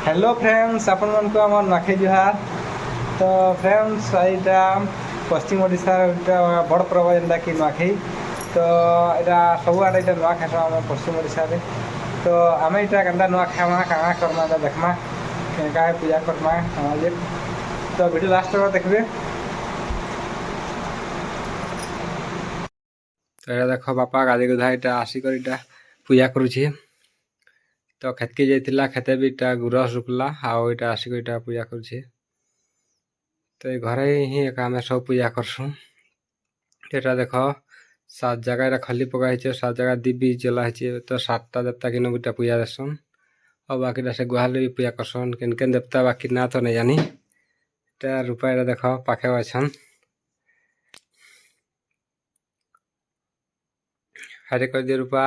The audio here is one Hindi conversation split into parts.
हेलो फ्रेंड्स आपण मन को आम नखे जुहार। तो फ्रेंड्स यहाँ पश्चिम ओडिशा बड़ पर्व जेनटा कि नुआखाई। तो यहाँ सब आड़े नुआ खाइस आम पश्चिम ओडिशा रे। तो आम यहाँ केन्ता नुआ खावा काଣା करमा देखमा क्या पूजा करमा जे। तो वीडियो लास्ट तक देखबे। तो यहाँ देख बापा गाधी गुधा यहाँ आसिक पूजा करुछे। तो खेत के जाइला खेते भी इटा गुरस रुकला आउ इटा आसिक इटा पूजा करुछे। तो ये घरे ही आम सब पूजा करसुँ। यहाँ देख 7 जगह खली पकाई 7 जगह दीपी जला है। तो 7टा देवता कि इटा पूजा देसन और बाकी से गुहाल भी पूजा करसन। किन किन देवता बाकी ना तो नहीं जानी। इटा रूपा इटा देख पाखे अच्छन हरे कर दिए रूपा।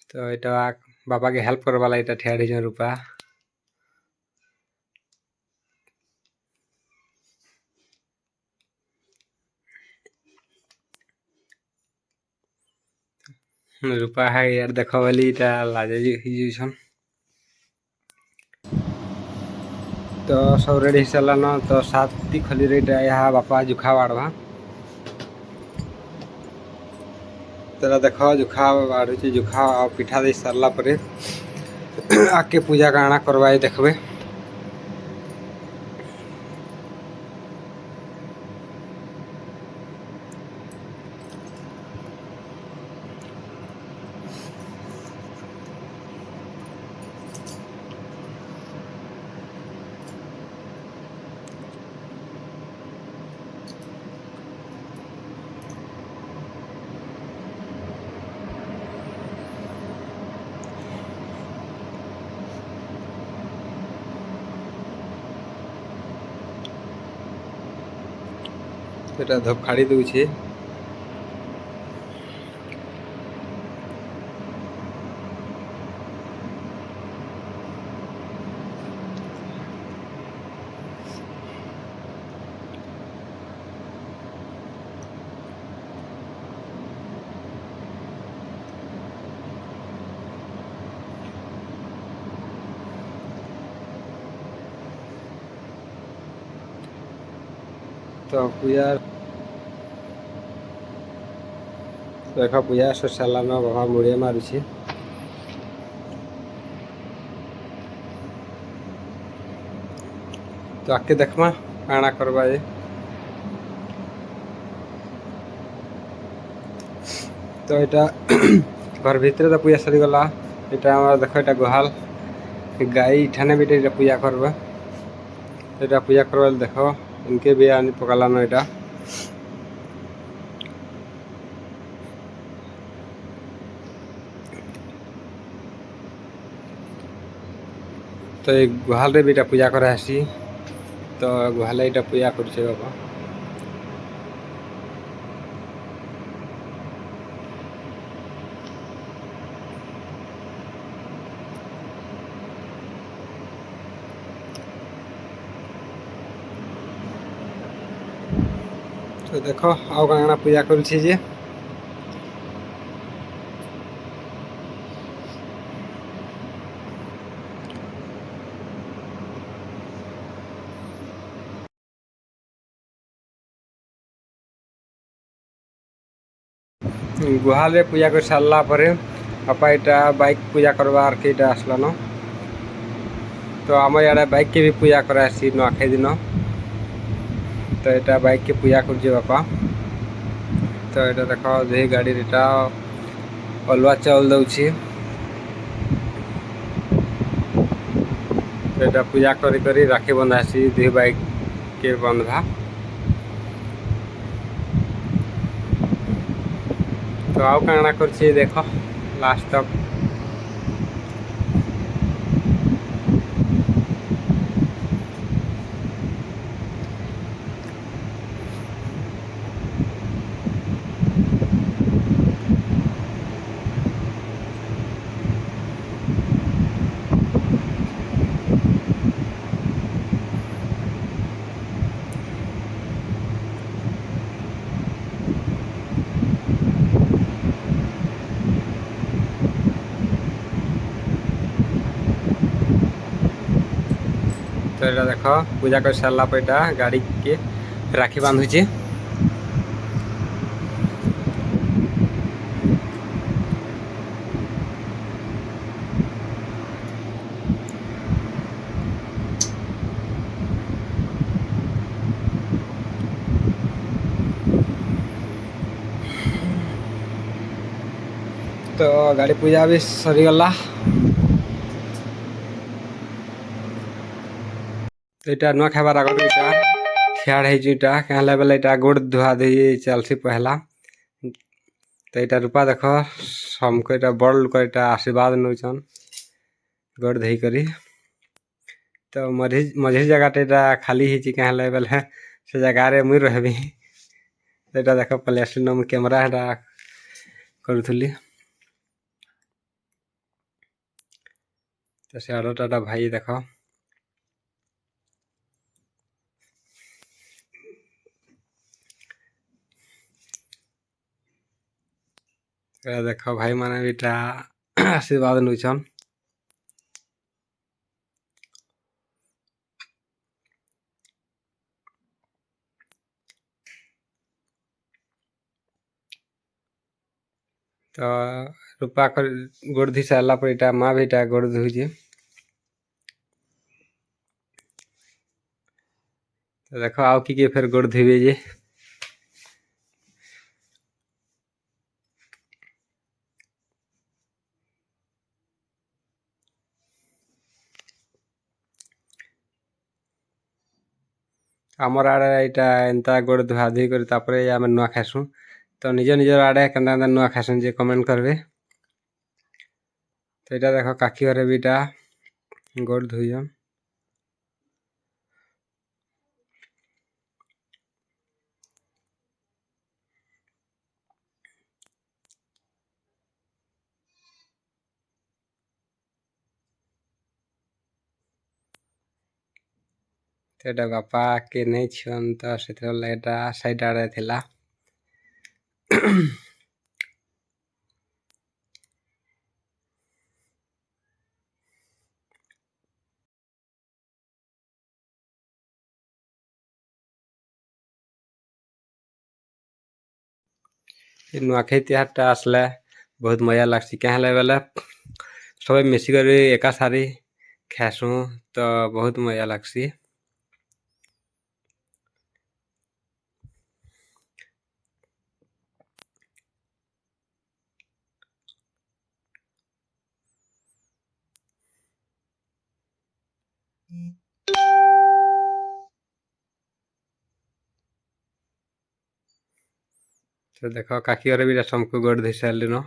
तो इटा बापा के हेल्प करवाला इटा ठेया रूपा। रूपा है यार देख बोली इटा लाजे जीछन। तो सब रेडी चलान। तो 7 खली रेटा यहाँ बापा जुखा बाड़वा। तेरा देख जुखा बाड़ुचे जुखा और पिठा दे सारला परे आके पूजा काଣା करवाए देखबे। এটা ধূপখাড়ি দউছে। तो पूजा देख पूजा सालान बाबा मुड़े मारुछे। तो आके देखमा काଣା करवा जे। तो यहाँ घर भितर तो पूजा सरी गला। यहाँ देख यहाँ गुहाल गाई इठाने भी पूजा करवा। यहाँ पूजा करवा देख इनके भी आनी पकालान यहाँ। तो ये गुहाल रे भी पूजा करासी। तो गुहाल यहाँ पूजा करुचे बाबा। तो देख आउ काଣା पूजा करुछे जे। गुहाल रे पूजा कर सारला परे बापा यहाँ बाइक पूजा करवार के यहाँ आसलान। तो आम इे बाइक के भी पूजा करासी नुआखाई दिन। तो यहाँ बाइक के पूजा कर बापा। तो यहाँ देख दे गाड़ी अलुआ चाउल दउछि। तो यहाँ पूजा करी करी राखी बंधासी दे बाइक के बंधवा। तो आउ काଣା करछि देख लास्ट तक। এটা দেখ পূজা করে সারা পরে এটা গাড়ি কে রাখি বাঁধুছি। तो गाड़ी पूजा भी सरीगला। तो यहाँ नुआ खाबार आगे यहाँ सियाड़ होटा क्या बेले यहाँ गोड़ धुआ धुई चलसी पहला। तो यहाँ रूपा देख समको यहाँ बड़ लोक यहाँ आशीर्वाद नौन गोड़ धोई कर। तो मझी जगह यहाँ खाली क्या बेले से जगार मुई रही। तो यहाँ देख प्लेस कैमेरा यहाँ करूली। तो सियाड़ा भाई देख देख भाई माने भी आशीर्वाद नौन। तो रूपा कर गोड़ धोई सारा पर यहाँ माँ भी यहाँ गोड़ धोचे। तो देख आउ कि फिर गोड़ धोबे जे आमर आड़े यहाँ एंता गोड़ धुआ धुई कर आम नुआ खाइसु। तो निज निजर आड़े के नुआ खाइसु जे कमेंट करबे। तो यहाँ देख काकी घरे भी यहाँ गोड़ धोईन। तो यहाँ बापा के नहीं छन तो से साइड आड़े थिला। नुआखाई तिहार आसले बहुत मजा लगसी क्या बेले सब मिसिक एका सारी खासू। तो बहुत मजा लगसी। तो देख काकी घरे भी समको गोड़ धोई सारे न।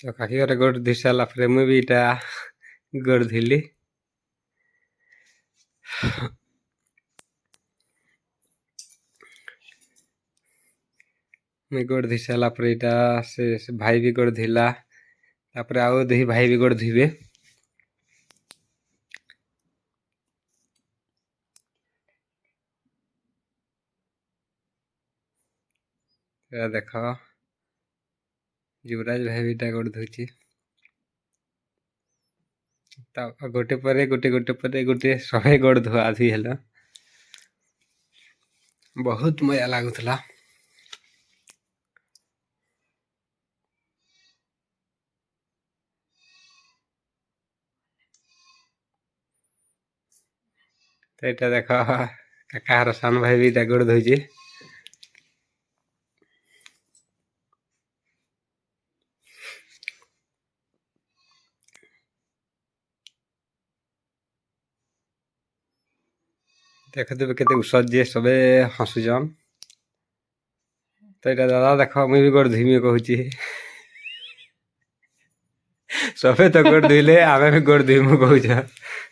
तो काकी घरे गोड़ धोई सारा फिर मुझे भी यहाँ गोड़ धोली। मैं गोड़ धोई सारा पर यहाँ से भाई भी गोड़ धोला। आउ दही भाई भी गोड़ धोबे। देख युवराज भाई भी गोड़ धोची। गोटे पर गोटे गोटे पर गोटे सब गोड़ धुआ धुई है। बहुत मजा लगुला। तो यहाँ देख काका सान भाई भी गोड़ धोची। देखते के सजे सबे हसुचन। तो यहाँ दादा देख मुझे भी गोड़ धुईमी कहूँ सबे तो गोड़ धुले आम भी गोड़ धुईमु कहूछ।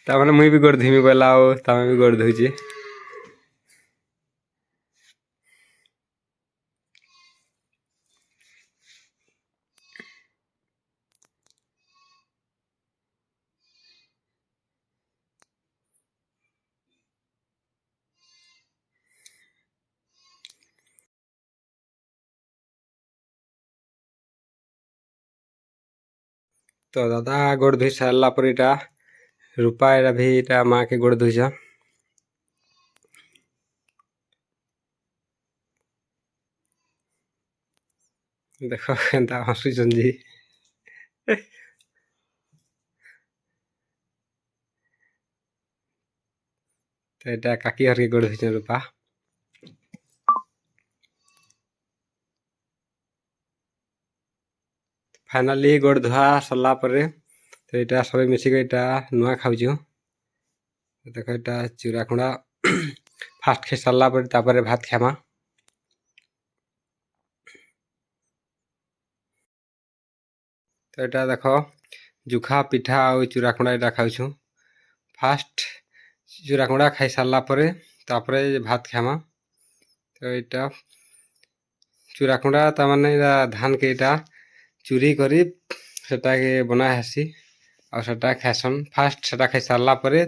ताने मुझे भी गोड़ धुईमी कहला तमें भी गोड़ धोचे। तो दादा गोड़ धोई सारा पर इटा रूपा एटा भी इटा माँ के गोड़ धोईछ देख केन्ता हसुछन जी तो एटा काकी हर के गोड़ धोईछ रूपा फाइनाली गोड़ धुआ सरला परे तो एटा सब मिसिक एटा नुआ खाउछु देख एटा चूरा खुड़ा फास्ट खाई सारा पर तापर भात खामा तो एटा देख जुखा पिठा और चूरा खुड़ा एटा खाउछु फास्ट चूरा खुड़ा खाई सारा परे तापर भात खामा तो एटा चूरा खुड़ा ता माने धान के एटा चूरी करी सेटा के बना हेसी और सेटा खासन फास्ट सेटा खाई सारा परे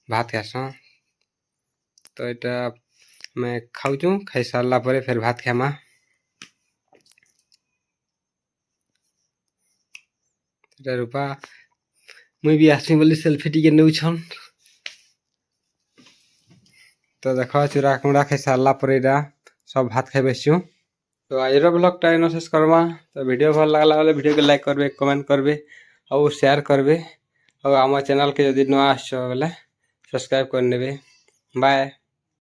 भात खासन तो एटा मैं खाऊछु खाई सारा परे फिर भात खामा एटा रूपा मुई भी आसमी बोली सेल्फी टिके नेउछन तो देखो चूरा कुड़ा खाई सारा परे एटा सब भात खाई बसिछु तो आज ब्लॉग टा इन शेष करमा तो वीडियो भल लगला बेले वीडियो को लाइक करबे कमेंट करबे और शेयर करबे और आम चैनल के यदि नुआ आसछ बेले सब्सक्राइब कर नेबे बाय।